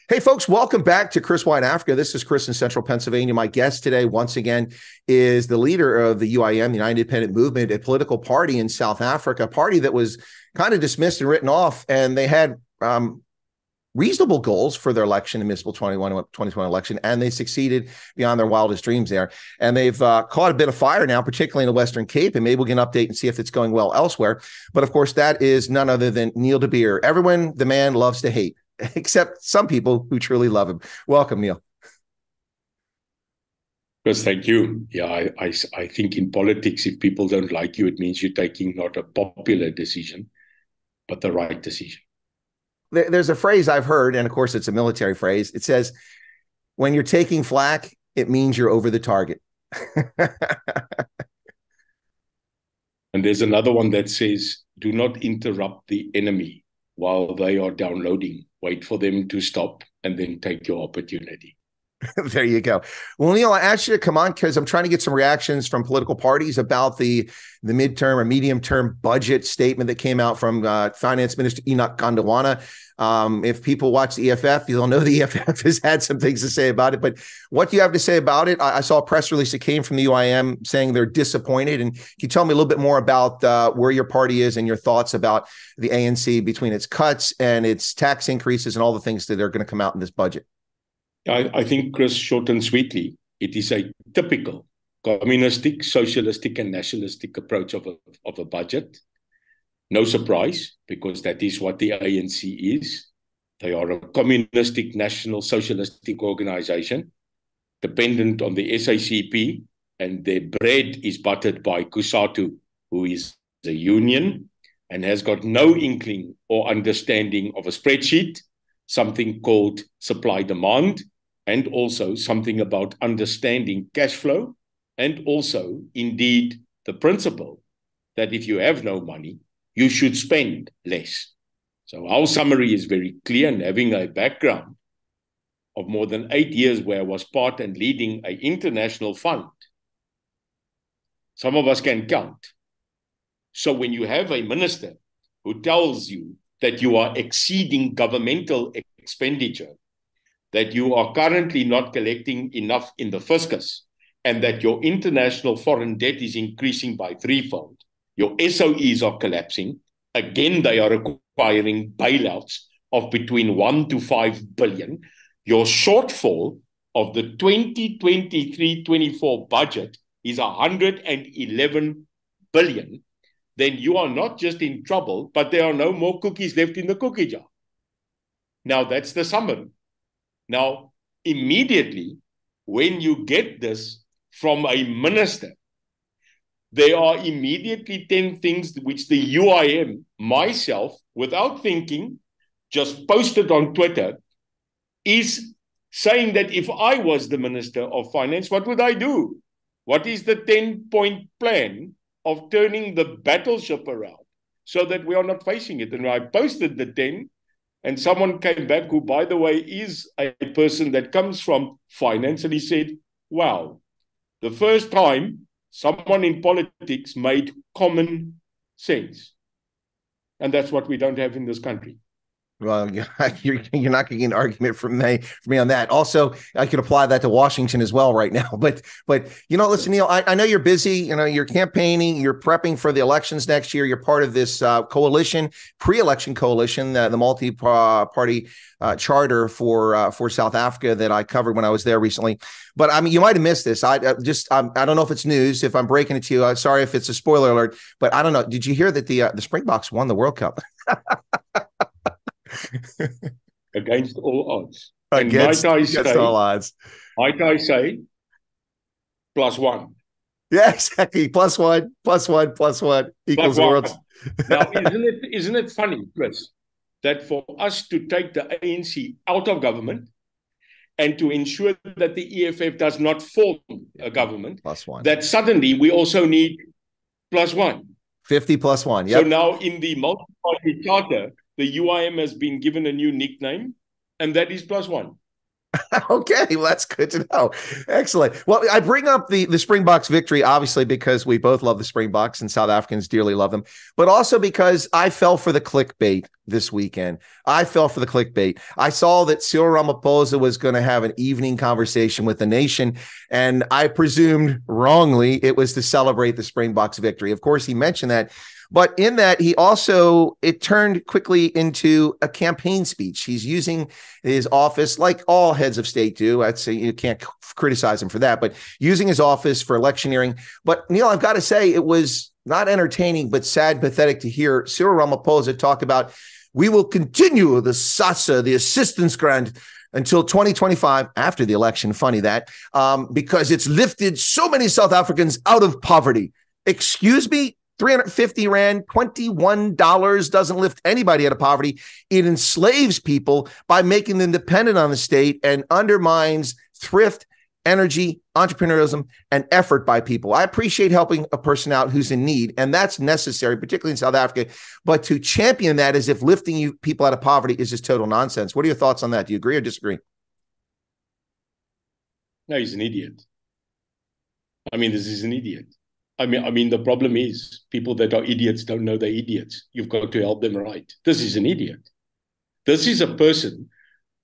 Hey, folks, welcome back to Chris Wine Africa. This is Chris in Central Pennsylvania. My guest today, once again, is the leader of the UIM, the United Independent Movement, a political party in South Africa, a party that was kind of dismissed and written off, and they had reasonable goals for their election, the municipal 2020 election, and they succeeded beyond their wildest dreams there. And they've caught a bit of fire now, particularly in the Western Cape, and maybe we'll get an update and see if it's going well elsewhere. But of course, that is none other than Neil de Beer. Everyone the man loves to hate, except some people who truly love him. Welcome, Neil. Chris, thank you. Yeah, I think in politics, if people don't like you, it means you're taking not a popular decision, but the right decision. There's a phrase I've heard, and of course it's a military phrase. It says, when you're taking flak, it means you're over the target. And there's another one that says, do not interrupt the enemy while they are downloading. Wait for them to stop and then take your opportunity. There you go. Well, Neil, I asked you to come on because I'm trying to get some reactions from political parties about the midterm or medium-term budget statement that came out from Finance Minister Enoch Gondawana. If people watch the EFF, you'll know the EFF has had some things to say about it. But what do you have to say about it? I saw a press release that came from the UIM saying they're disappointed. And can you tell me a little bit more about where your party is and your thoughts about the ANC between its cuts and its tax increases and all the things that are going to come out in this budget? I think, Chris, short and sweetly, it is a typical communistic, socialistic, and nationalistic approach of a budget. No surprise, because that is what the ANC is. They are a communistic, national, socialistic organization, dependent on the SACP, and their bread is buttered by COSATU, who is a union and has got no inkling or understanding of a spreadsheet, something called supply-demand, and also something about understanding cash flow, and also, indeed, the principle that if you have no money, you should spend less. So our summary is very clear, and having a background of more than 8 years where I was part and leading an international fund, some of us can count. So when you have a minister who tells you that you are exceeding governmental expenditure, that you are currently not collecting enough in the fiscus, and that your international foreign debt is increasing by threefold, your SOEs are collapsing, again they are requiring bailouts of between 1 to 5 billion, your shortfall of the 2023-24 budget is 111 billion, then you are not just in trouble, but there are no more cookies left in the cookie jar. Now that's the summary. Now, immediately, when you get this from a minister, there are immediately 10 things which the UIM, myself, without thinking, just posted on Twitter, is saying that if I was the Minister of Finance, what would I do? What is the 10-point plan of turning the battleship around so that we are not facing it? And I posted the 10, and someone came back who, by the way, is a person that comes from finance, and he said, wow, the first time someone in politics made common sense. And that's what we don't have in this country. Well, you're not getting an argument from me on that. Also, I could apply that to Washington as well right now. But listen, Neil, I know you're busy. You're campaigning. You're prepping for the elections next year. You're part of this coalition, pre-election coalition, the multi-party charter for South Africa that I covered when I was there recently. But I mean, you might have missed this. I don't know if it's news. If I'm breaking it to you, sorry if it's a spoiler alert. But I don't know. Did you hear that the Springboks won the World Cup? Against all odds. Against all odds. Might I say, +1. Yeah, exactly. +1, +1, +1 equals the world. Now, isn't it funny, Chris, that for us to take the ANC out of government and to ensure that the EFF does not form a government, +1, that suddenly we also need +1. 50 +1. Yep. So now in the multi-party charter, the UIM has been given a new nickname, and that is +1. Okay, well, that's good to know. Excellent. Well, I bring up the Springboks victory, obviously, because we both love the Springboks and South Africans dearly love them, but also because I fell for the clickbait this weekend. I fell for the clickbait. I saw that Cyril Ramaphosa was going to have an evening conversation with the nation, and I presumed wrongly it was to celebrate the Springboks victory. Of course, he mentioned that. But in that, it turned quickly into a campaign speech. He's using his office, like all heads of state do. I'd say you can't criticize him for that, but using his office for electioneering. But Neil, I've got to say, it was not entertaining, but sad, pathetic to hear Cyril Ramaphosa talk about, we will continue the SASSA, the assistance grant, until 2025, after the election. Funny that, because it's lifted so many South Africans out of poverty. Excuse me? 350 Rand, $21 doesn't lift anybody out of poverty. It enslaves people by making them dependent on the state and undermines thrift, energy, entrepreneurialism, and effort by people. I appreciate helping a person out who's in need, and that's necessary, particularly in South Africa. But to champion that as if lifting people out of poverty is just total nonsense. What are your thoughts on that? Do you agree or disagree? No, he's an idiot. I mean, this is an idiot. I mean, the problem is people that are idiots don't know they're idiots. You've got to help them right. This is an idiot. This is a person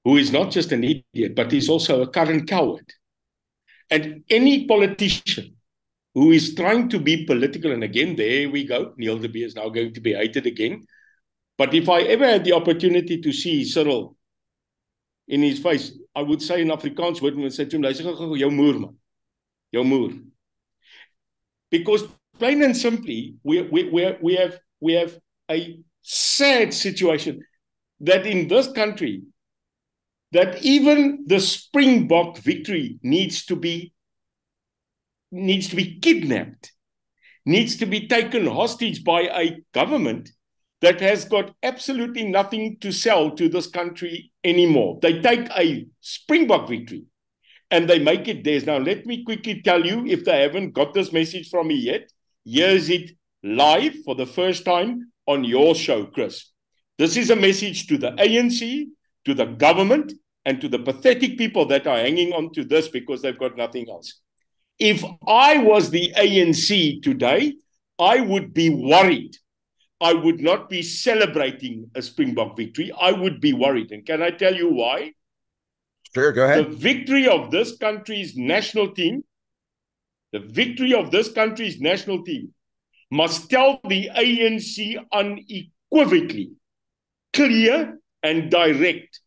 who is not just an idiot, but is also a current coward. And any politician who is trying to be political, and again, there we go, Neil de Beer is now going to be hated again. But if I ever had the opportunity to see Cyril in his face, I would say in Afrikaans, would say to him, jou moer, man. Jou moer. Because plain and simply, we have a sad situation that in this country, that even the Springbok victory needs to be kidnapped, needs to be taken hostage by a government that has got absolutely nothing to sell to this country anymore. They take a Springbok victory and they make it theirs. Now, let me quickly tell you, if they haven't got this message from me yet, here's it live for the first time on your show, Chris. This is a message to the ANC, to the government, and to the pathetic people that are hanging on to this because they've got nothing else. If I was the ANC today, I would be worried. I would not be celebrating a Springbok victory. I would be worried. And can I tell you why? Sure, go ahead. The victory of this country's national team, must tell the ANC unequivocally, clear and direct,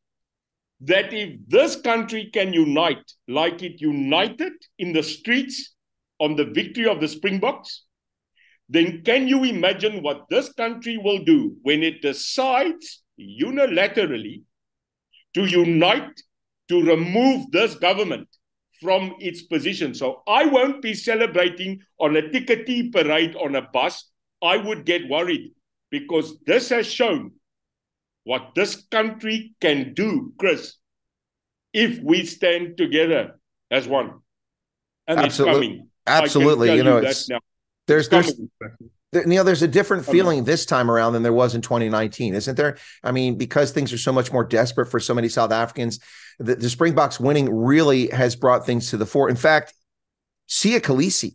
that if this country can unite like it united in the streets on the victory of the Springboks, then can you imagine what this country will do when it decides unilaterally to unite to remove this government from its position? So I won't be celebrating on a tickety parade on a bus. I would get worried because this has shown what this country can do, Chris, if we stand together as one. And Absolutely. It's coming. Absolutely. I can tell you that now. Neil, there's a different feeling this time around than there was in 2019, isn't there? I mean, because things are so much more desperate for so many South Africans, the Springboks winning really has brought things to the fore. In fact, Siya Kolisi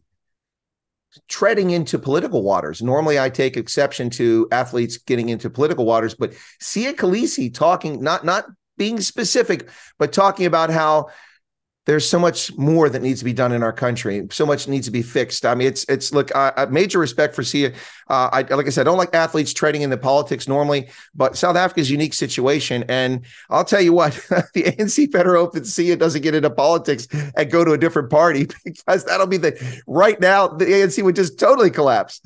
treading into political waters. Normally, I take exception to athletes getting into political waters, but Siya Kolisi talking, not being specific, but talking about how there's so much more that needs to be done in our country. So much needs to be fixed. I mean, it's look, major respect for Siya. Like I said, I don't like athletes treading into politics normally, but South Africa's unique situation. And I'll tell you what, the ANC better hope that Siya doesn't get into politics and go to a different party, because that'll be right now, the ANC would just totally collapse.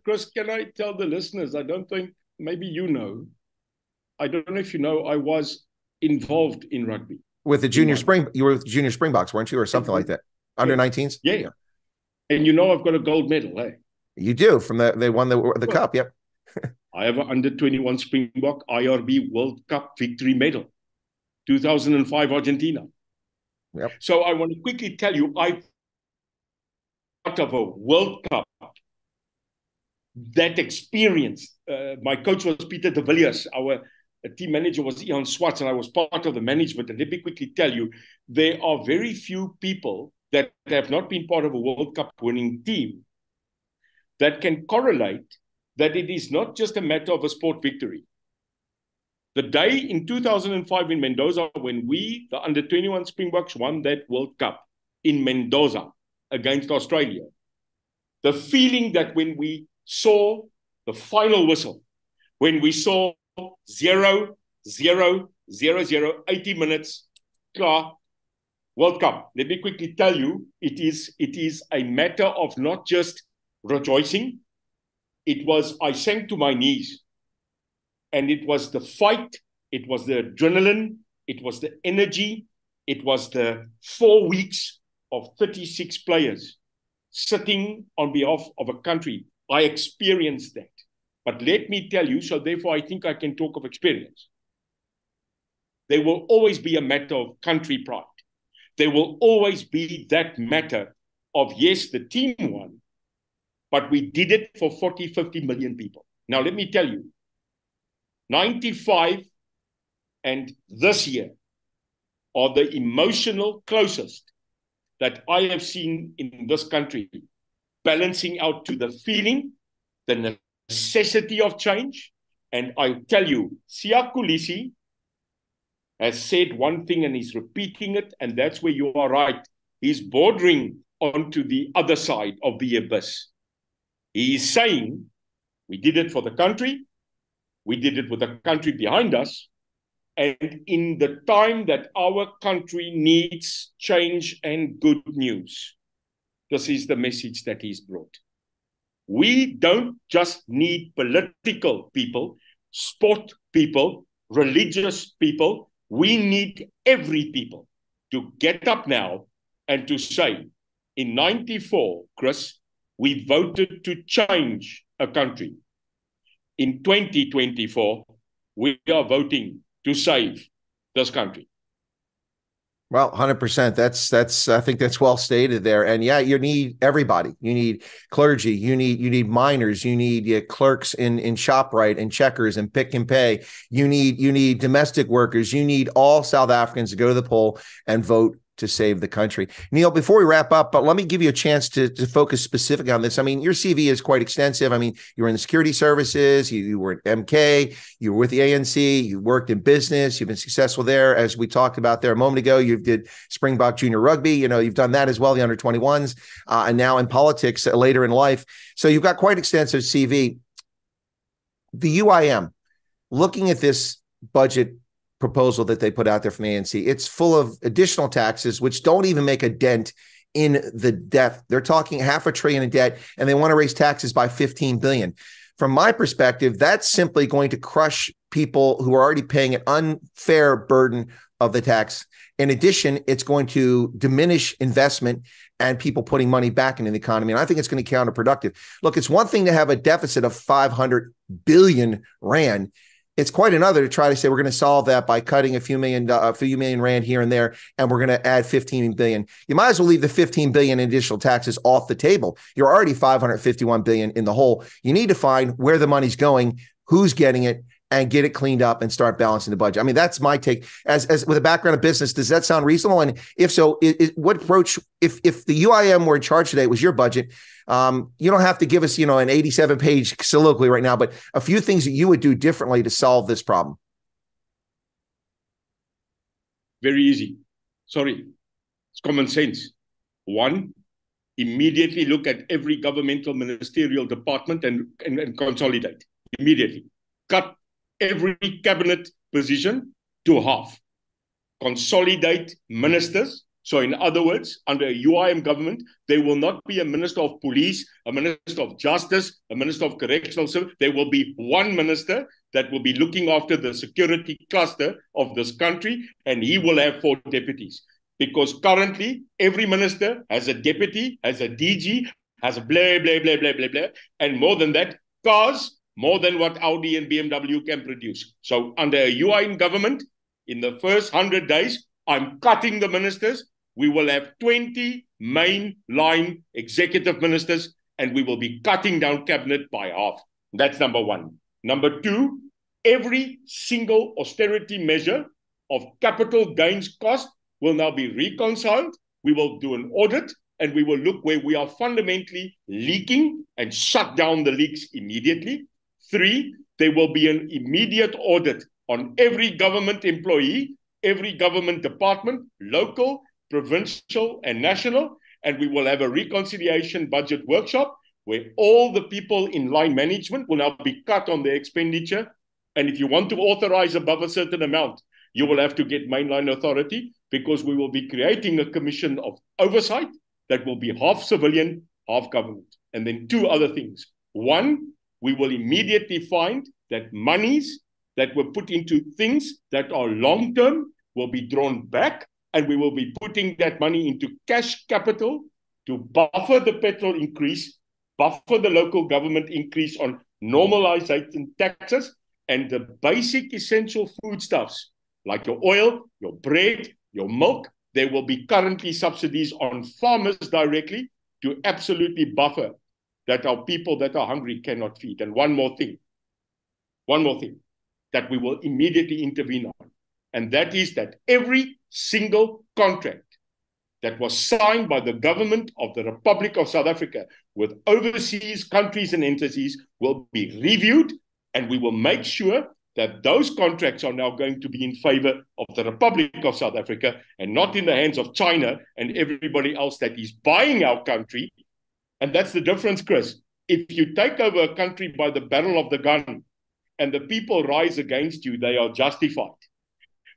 Chris, can I tell the listeners, I don't think, maybe you know, I don't know if you know, I was involved in rugby. With the you were with junior Springboks, weren't you, or something like that? Under 19s? Yeah. And you know, I've got a gold medal, hey? You do, from they won the cup, yep. I have an under 21 Springbok IRB World Cup victory medal, 2005 Argentina. Yep. So I want to quickly tell you, I part of a World Cup. That experience, my coach was Peter de Villiers, our a team manager was Ian Swartz, and I was part of the management. And let me quickly tell you, there are very few people that have not been part of a World Cup winning team that can correlate that it is not just a matter of a sport victory. The day in 2005 in Mendoza, when we, the under-21 Springboks, won that World Cup in Mendoza against Australia, the feeling that when we saw the final whistle, when we saw 0-0-0-0, 80 minutes, klar, World Cup. Let me quickly tell you, it is a matter of not just rejoicing. It was, I sank to my knees. And it was the fight, it was the adrenaline, it was the energy, it was the 4 weeks of 36 players sitting on behalf of a country. I experienced that. But let me tell you, so therefore I think I can talk of experience. There will always be a matter of country pride. There will always be that matter of, yes, the team won, but we did it for 40, 50 million people. Now, let me tell you, 95 and this year are the emotional closest that I have seen in this country, balancing out to the feeling, the necessity of change. And I tell you, Siya Kolisi has said one thing and he's repeating it, and that's where you are right. He's bordering onto the other side of the abyss. He is saying, we did it for the country, we did it with the country behind us, and in the time that our country needs change and good news, this is the message that he's brought. We don't just need political people, sport people, religious people. We need every people to get up now and to say, in 94, Chris, we voted to change a country. In 2024, we are voting to save this country. Well, 100%. That's I think that's well stated there. And yeah, you need everybody. You need clergy. You need miners. You need clerks in ShopRite and Checkers and Pick and Pay. You need domestic workers. You need all South Africans to go to the poll and vote to save the country. Neil, before we wrap up, but let me give you a chance to focus specifically on this. I mean, your CV is quite extensive. I mean, you were in the security services, you were at MK, you were with the ANC, you worked in business, you've been successful there. As we talked about there a moment ago, you did Springbok Junior Rugby, you've done that as well, the under-21s, and now in politics later in life. So you've got quite extensive CV. The UIM, looking at this budget proposal that they put out there from the ANC, it's full of additional taxes, which don't even make a dent in the debt. They're talking $500 billion in debt, and they want to raise taxes by $15 billion. From my perspective, that's simply going to crush people who are already paying an unfair burden of the tax. In addition, it's going to diminish investment and people putting money back into the economy. And I think it's going to be counterproductive. Look, it's one thing to have a deficit of 500 billion rand. It's quite another to try to say we're going to solve that by cutting a few million rand here and there, and we're going to add 15 billion. You might as well leave the 15 billion in additional taxes off the table. You're already 551 billion in the hole. You need to find where the money's going, who's getting it, and get it cleaned up and start balancing the budget. I mean, that's my take. As with a background of business, does that sound reasonable? And if so, what approach, if the UIM were in charge today, it was your budget, you don't have to give us, an 87-page soliloquy right now, but a few things that you would do differently to solve this problem. Very easy. Sorry. It's common sense. One, immediately look at every governmental ministerial department and consolidate. Immediately. Cut every cabinet position to half. Consolidate ministers. So in other words, under a UIM government, there will not be a minister of police, a minister of justice, a minister of correctional service. There will be one minister that will be looking after the security cluster of this country, and he will have 4 deputies. Because currently, every minister has a deputy, has a DG, has a blah, blah, blah, blah, blah, blah, and more than that, cars, more than what Audi and BMW can produce. So under a UIM government, in the first 100 days, I'm cutting the ministers. We will have 20 mainline executive ministers, and we will be cutting down cabinet by half. That's number one. Number two, Every single austerity measure of capital gains cost will now be reconciled. We will do an audit and we will look where we are fundamentally leaking and shut down the leaks immediately. 3, there will be an immediate audit on every government employee, every government department, local, provincial, and national, and we will have a reconciliation budget workshop where all the people in line management will now be cut on their expenditure. And if you want to authorize above a certain amount, you will have to get mainline authority, because we will be creating a commission of oversight that will be half civilian, half government. And then 2 other things. 1, we will immediately find that monies that were put into things that are long-term will be drawn back, and we will be putting that money into cash capital to buffer the petrol increase, buffer the local government increase on normalization taxes, and the basic essential foodstuffs like your oil, your bread, your milk. There will be currently subsidies on farmers directly to absolutely buffer that our people that are hungry cannot feed. And one more thing that we will immediately intervene on, and that is that every single contract that was signed by the government of the Republic of South Africa with overseas countries and entities will be reviewed, and we will make sure that those contracts are now going to be in favor of the Republic of South Africa and not in the hands of China and everybody else that is buying our country. And that's the difference, Chris. If you take over a country by the barrel of the gun and the people rise against you, they are justified.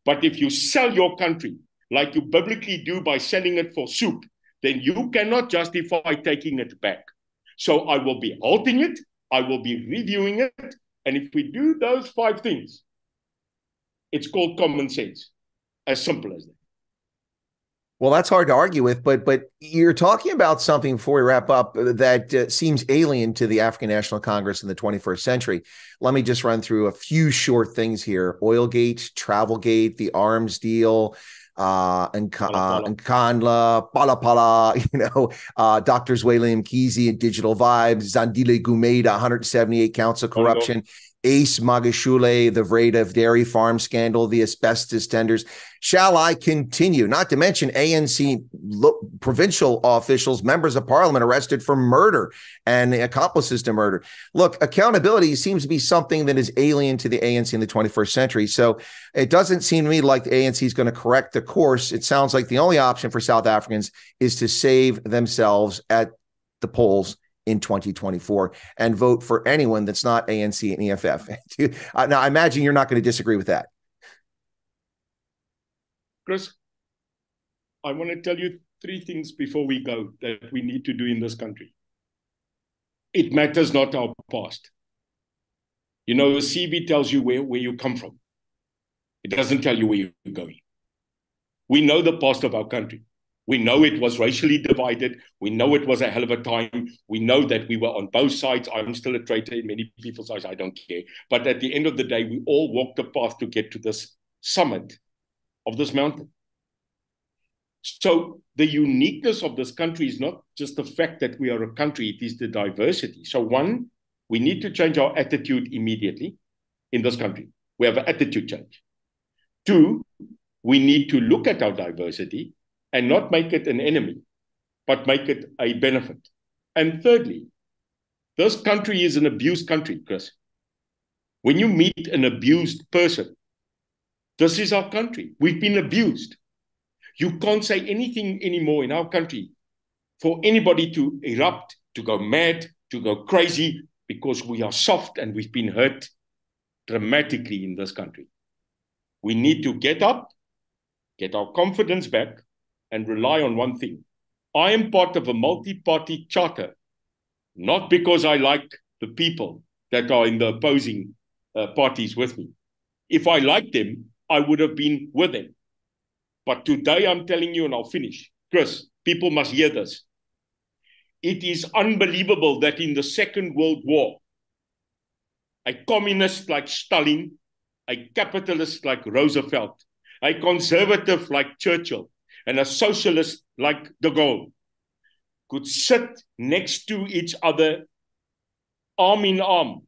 But if you sell your country like you biblically do by selling it for soup, then you cannot justify taking it back. So I will be halting it. I will be reviewing it. And if we do those 5 things, it's called common sense. As simple as that. Well, that's hard to argue with, but you're talking about something before we wrap up that seems alien to the African National Congress in the 21st century. Let me just run through a few short things here. Oilgate, Travelgate, the arms deal, and Nkandla, Pala, Dr. Zweli Mkhize and Digital Vibes, Zandile Gumeda, 178 counts of corruption, Ace Magashule, the Vreda of Dairy Farm scandal, the asbestos tenders. Shall I continue? Not to mention ANC provincial officials, members of parliament arrested for murder and accomplices to murder. Look, accountability seems to be something that is alien to the ANC in the 21st century. So it doesn't seem to me like the ANC is going to correct the course. It sounds like the only option for South Africans is to save themselves at the polls in 2024 and vote for anyone that's not ANC and EFF. Now, I imagine you're not going to disagree with that. Chris, I want to tell you 3 things before we go that we need to do in this country. It matters not our past. You know, the CV tells you where you come from. It doesn't tell you where you're going. We know the past of our country. We know it was racially divided. We know it was a hell of a time. We know that we were on both sides. I'm still a traitor in many people's eyes. I don't care. But at the end of the day, we all walked the path to get to this summit of this mountain. So the uniqueness of this country is not just the fact that we are a country, it is the diversity. So 1, we need to change our attitude immediately in this country. We have an attitude change. 2, we need to look at our diversity and not make it an enemy, but make it a benefit. And thirdly, this country is an abused country, Chris. When you meet an abused person, this is our country. We've been abused. You can't say anything anymore in our country for anybody to erupt, to go mad, to go crazy, because we are soft and we've been hurt dramatically in this country. We need to get up, get our confidence back, and rely on one thing. I am part of a multi-party charter, not because I like the people that are in the opposing parties with me. If I liked them, I would have been with them. But today I'm telling you, and I'll finish. Chris, people must hear this. It is unbelievable that in the Second World War, a communist like Stalin, a capitalist like Roosevelt, a conservative like Churchill, and a socialist like de Gaulle could sit next to each other, arm in arm,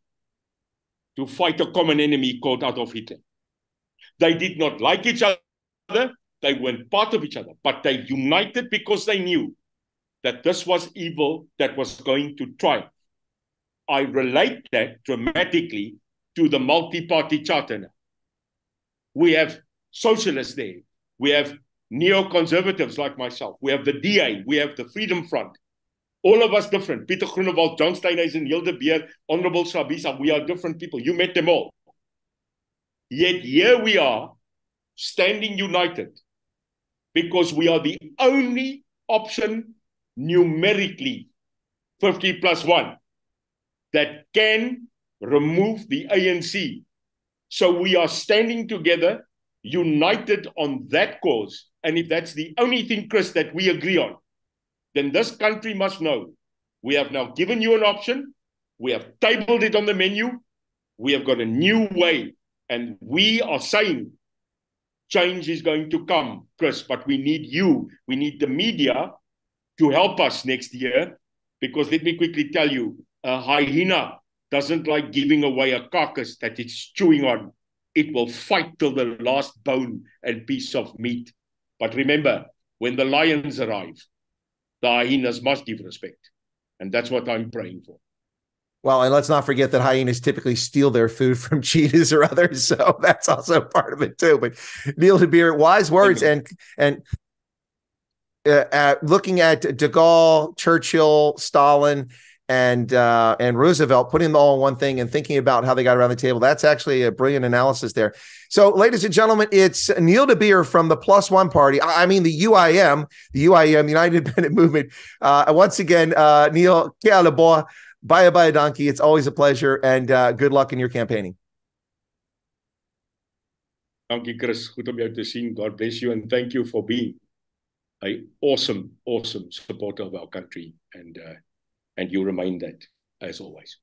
to fight a common enemy called Adolf Hitler. They did not like each other. They weren't part of each other, but they united because they knew that this was evil that was going to triumph. I relate that dramatically to the multi-party charter now. We have socialists there. We have neoconservatives like myself. We have the DA. We have the Freedom Front. All of us different. Peter Groenewald, John Steenhuisen, Hilde Beer, Honorable Sabisa. We are different people. You met them all. Yet here we are, standing united, because we are the only option numerically, 50+1, that can remove the ANC. So we are standing together, united on that cause. And if that's the only thing, Chris, that we agree on, then this country must know we have now given you an option. We have tabled it on the menu. We have got a new way. And we are saying change is going to come, Chris, but we need you. We need the media to help us next year, because let me quickly tell you, a hyena doesn't like giving away a carcass that it's chewing on. It will fight till the last bone and piece of meat. But remember, when the lions arrive, the hyenas must give respect. And that's what I'm praying for. Well, and let's not forget that hyenas typically steal their food from cheetahs or others, so that's also part of it too. But Neil de Beer, wise words, and looking at De Gaulle, Churchill, Stalin, and Roosevelt, putting them all in one thing and thinking about how they got around the table. That's actually a brilliant analysis there. So, ladies and gentlemen, it's Neil de Beer from the Plus One Party. I mean, the UIM, the United Independent Movement. Once again, Neil, kia ora boa. Bye, donkey. It's always a pleasure, and good luck in your campaigning. Dankie, Chris. Goed om jou te sien. God bless you, and thank you for being an awesome supporter of our country, and you remain that as always.